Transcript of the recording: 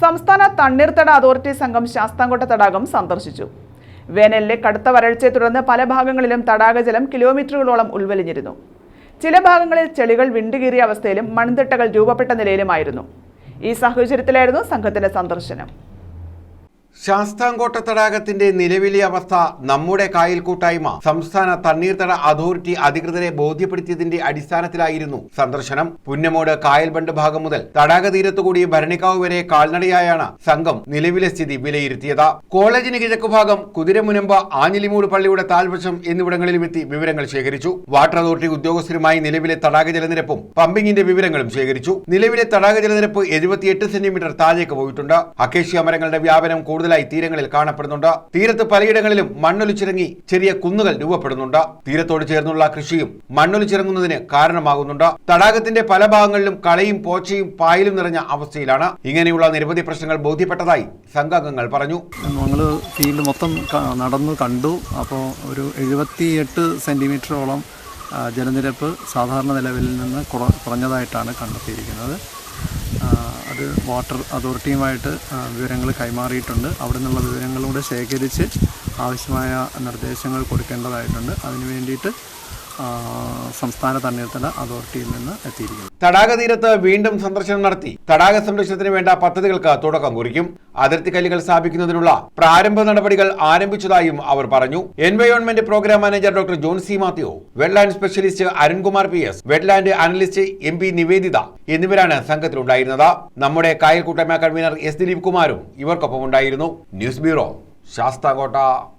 സംസ്ഥാന തണ്ണീർത്തട അതോറിറ്റി സംഘം ശാസ്താംകോട്ട തടാകം സന്ദർശിച്ചു. വേനലിലെ കടുത്ത വരൾച്ചയെ തുടർന്ന് പല ഭാഗങ്ങളിലും തടാകജലം കിലോമീറ്ററുകളോളം ഉൾവലിഞ്ഞിരുന്നു. ചില ഭാഗങ്ങളിൽ ചെളികൾ വിണ്ടുകീറിയ അവസ്ഥയിലും മൺതിട്ടകൾ രൂപപ്പെട്ട നിലയിലുമായിരുന്നു. ഈ സാഹചര്യത്തിലായിരുന്നു സംഘത്തിന്റെ സന്ദർശനം. ശാസ്താംകോട്ട തടാകത്തിന്റെ നിലവിലെ അവസ്ഥ നമ്മുടെ കായൽ കൂട്ടായ്മ സംസ്ഥാന തണ്ണീർത്തട അതോറിറ്റി അധികൃതരെ ബോധ്യപ്പെടുത്തിയതിന്റെ അടിസ്ഥാനത്തിലായിരുന്നു സന്ദർശനം. പുന്നമോട് കായൽ ബണ്ട് ഭാഗം മുതൽ തടാക തീരത്തുകൂടി ഭരണിക്കാവ് വരെ കാൽനടയായാണ് സംഘം നിലവിലെ സ്ഥിതി വിലയിരുത്തിയത്. കോളേജിന് കിഴക്കുഭാഗം, കുതിരമുനമ്പ്, ആഞ്ഞിലിമൂട് പള്ളിയുടെ താഴ്വശം എന്നിവിടങ്ങളിലും എത്തി വിവരങ്ങൾ ശേഖരിച്ചു. വാട്ടർ അതോറിറ്റി ഉദ്യോഗസ്ഥരുമായി നിലവിലെ തടാക ജലനിരപ്പും പമ്പിങ്ങിന്റെ വിവരങ്ങളും ശേഖരിച്ചു. നിലവിലെ തടാക ജലനിരപ്പ് 78 സെന്റിമീറ്റർ താഴേക്ക് പോയിട്ടുണ്ട്. അക്കേഷ്യ മരങ്ങളുടെ വ്യാപനം കൂടുതലായി തീരങ്ങളിൽ കാണപ്പെടുന്നുണ്ട്. തീരത്ത് പലയിടങ്ങളിലും മണ്ണൊലിച്ചിറങ്ങി ചെറിയ കുന്നുകൾ രൂപപ്പെടുന്നുണ്ട്. തീരത്തോട് ചേർന്നുള്ള കൃഷിയും മണ്ണൊലിച്ചിറങ്ങുന്നതിന് കാരണമാകുന്നുണ്ട്. തടാകത്തിന്റെ പല ഭാഗങ്ങളിലും കളയും പോച്ചയും പായലും നിറഞ്ഞ അവസ്ഥയിലാണ്. ഇങ്ങനെയുള്ള നിരവധി പ്രശ്നങ്ങൾ ബോധ്യപ്പെട്ടതായി സംഘാംഗങ്ങൾ പറഞ്ഞു. ഞങ്ങൾ ഫീൽഡ് മൊത്തം നടന്നു കണ്ടു. അപ്പോൾ ഒരു 78 സെന്റിമീറ്ററോളം ജലനിരപ്പ് സാധാരണ നിലവിൽ നിന്ന് കുറഞ്ഞതായിട്ടാണ് കണ്ടെത്തിയിരിക്കുന്നത്. അത് വാട്ടർ അതോറിറ്റിയുമായിട്ട് വിവരങ്ങൾ കൈമാറിയിട്ടുണ്ട്. അവിടെ നിന്നുള്ള വിവരങ്ങളൂടെ ശേഖരിച്ച് ആവശ്യമായ നിർദ്ദേശങ്ങൾ കൊടുക്കേണ്ടതായിട്ടുണ്ട്. അതിനു വേണ്ടിയിട്ട് സംസ്ഥാന തണ്ണീർത്തട അതോറിറ്റിയിൽ നിന്ന് എത്തിയിരിക്കുന്നു. തടാക തീരത്ത് വീണ്ടും സന്ദർശനം നടത്തി തടാക സംരക്ഷണത്തിന് വേണ്ട പദ്ധതികൾക്ക് തുടക്കം കുറിക്കും. അതിർത്തി കല്ലുകൾ സ്ഥാപിക്കുന്നതിനുള്ള പ്രാരംഭ നടപടികൾ ആരംഭിച്ചതായും അവർ പറഞ്ഞു. Environment programme manager doctor John C Mathew, wetland specialist Arunkumar PS, wetland analyst MP Niveditha എന്നിവരാണ് സംഘത്തിലുണ്ടായിരുന്നത്. നമ്മുടെ കായൽ കൂട്ടായ്മ കൺവീനർ S ദിലീപ് കുമാറും ഇവർക്കൊപ്പം ഉണ്ടായിരുന്നു. News bureau, Sasthamkotta.